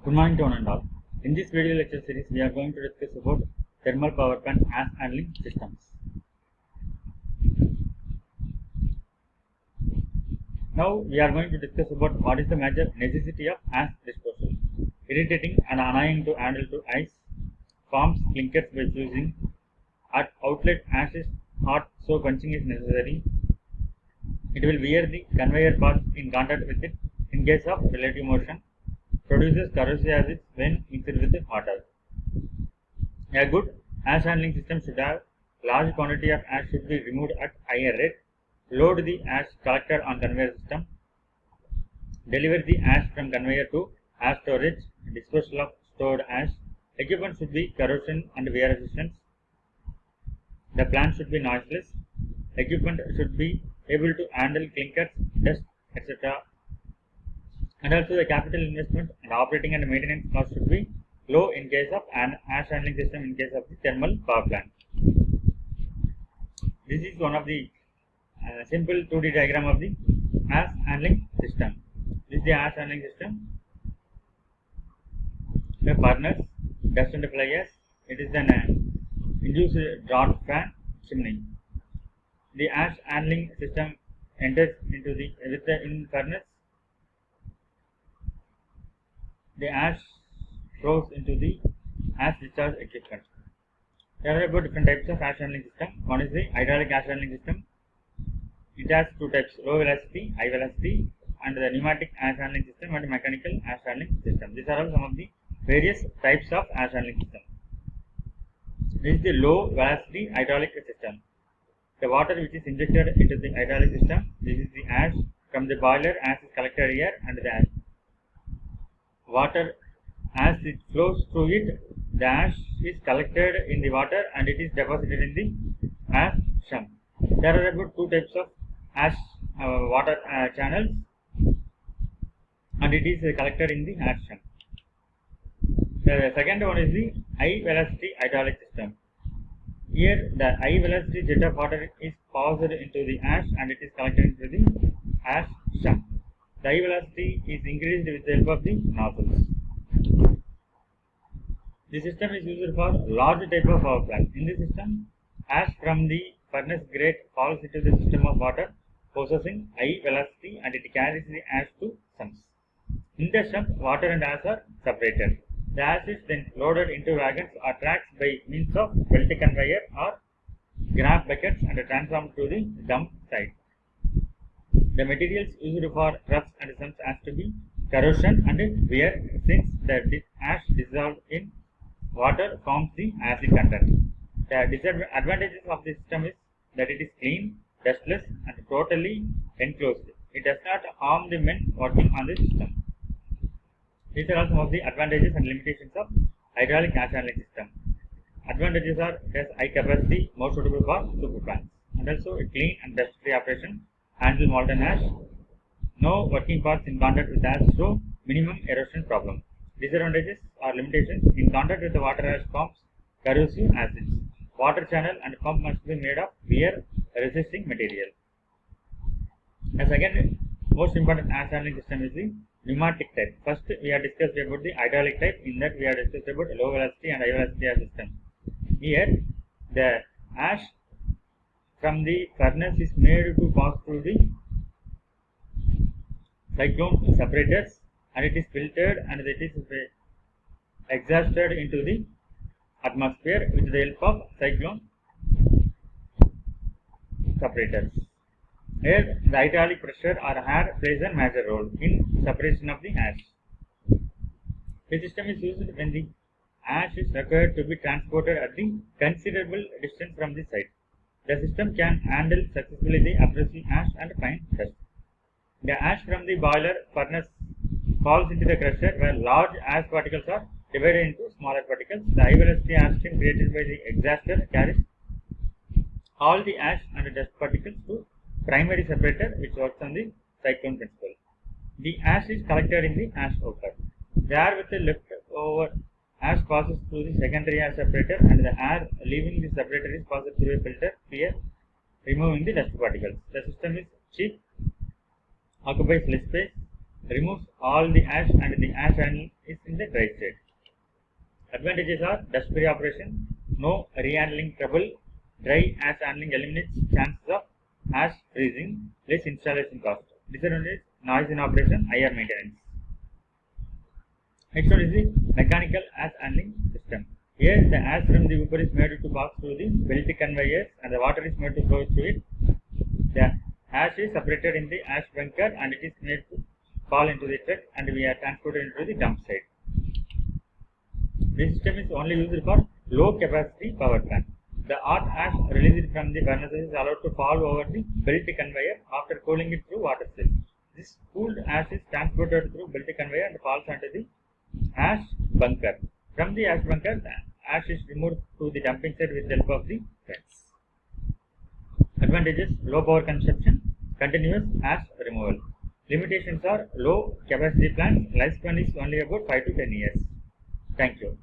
Good morning to one and all. In this video lecture series, we are going to discuss about thermal power plant ash handling systems. Now we are going to discuss about what is the major necessity of ash disposal. Irritating and annoying to handle to ice, forms clinkers by fusing. At outlet, ash is hot, so quenching is necessary. It will wear the conveyor parts in contact with it in case of relative motion. Produces corrosive acids when mixed with water. A good ash handling system should have large quantity of ash should be removed at higher rate. Load the ash collector on conveyor system. Deliver the ash from conveyor to ash storage. Disposal of stored ash. Equipment should be corrosion and wear resistant. The plant should be noiseless. Equipment should be able to handle clinkers, dust, etc. And also the capital investment and operating and maintenance cost should be low in case of an ash handling system in case of the thermal power plant. This is one of the simple 2D diagram of the ash handling system. This is the ash handling system. The furnace, dust and fly ash. It is an induced draught fan chimney. The ash handling system enters into the in furnace. The ash flows into the ash discharge equipment. There are about different types of ash handling system. One is the hydraulic ash handling system. It has two types: low velocity, high velocity, and the pneumatic ash handling system and mechanical ash handling system. These are all some of the various types of ash handling system. This is the low velocity hydraulic system. The water which is injected into the hydraulic system. This is the ash from the boiler. Ash is collected here, and the water, as it flows through it, the ash is collected in the water and it is deposited in the ash chum. There are about two types of ash water channels, and it is collected in the ash chum. The second one is the high velocity hydraulic system. Here the high velocity jet of water is passed into the ash and it is collected into the ash chum. The high velocity is increased with the help of the nozzles. The system is used for large type of power plant. In this system, ash from the furnace grate falls into the system of water possessing high velocity and it carries the ash to sumps. In the sump, water and ash are separated. The ash is then loaded into wagons or tracks by means of belt conveyor or grab buckets and transformed to the dump site. The materials used for troughs and sumps has to be corrosion and wear, since the ash dissolved in water forms the acid content. The disadvantages of the system is that it is clean, dustless and totally enclosed. It does not harm the men working on the system. These are all some of the advantages and limitations of hydraulic ash handling system. Advantages are it has high capacity, more suitable for super plants, and also a clean and dust-free operation. Handle molten ash, no working parts in contact with ash, so minimum erosion problem. Disadvantages or limitations: in contact with the water, ash forms corrosive acids. Water channel and pump must be made of wear resisting material. The second most important ash handling system is the pneumatic type. First we have discussed about the hydraulic type. In that we have discussed about low velocity and high velocity ash system. Here the ash from the furnace is made to pass through the cyclone separators and it is filtered and it is exhausted into the atmosphere with the help of cyclone separators. Here the hydraulic pressure or air plays a major role in separation of the ash. The system is used when the ash is required to be transported at the considerable distance from the site. The system can handle successfully the abrasive ash and fine dust. The ash from the boiler furnace falls into the crusher where large ash particles are divided into smaller particles. The high velocity ash stream created by the exhauster carries all the ash and dust particles to primary separator which works on the cyclone principle. The ash is collected in the ash hopper. The air with the leftover ash passes through the secondary ash separator and the air leaving the separator is passed through a filter here, removing the dust particles. The system is cheap, occupies less space, removes all the ash and the ash handling is in the dry state. Advantages are dust-free operation, no re-handling trouble, dry ash handling eliminates chances of ash freezing, less installation cost. Disadvantage, noise in operation, higher maintenance. Next one is the mechanical ash handling system. Here the ash from the Uber is made to pass through the belt conveyors and the water is made to flow through it. The ash is separated in the ash bunker and it is made to fall into the truck and we are transported into the dump site. This system is only used for low capacity power plant. The hot ash released from the furnaces is allowed to fall over the belt conveyor after cooling it through water cell. This cooled ash is transported through belt conveyor and falls onto the ash bunker. From the ash bunker, the ash is removed to the dumping site with the help of the fence. Advantages: low power consumption, continuous ash removal. Limitations are low capacity plants, lifespan is only about 5 to 10 years. Thank you.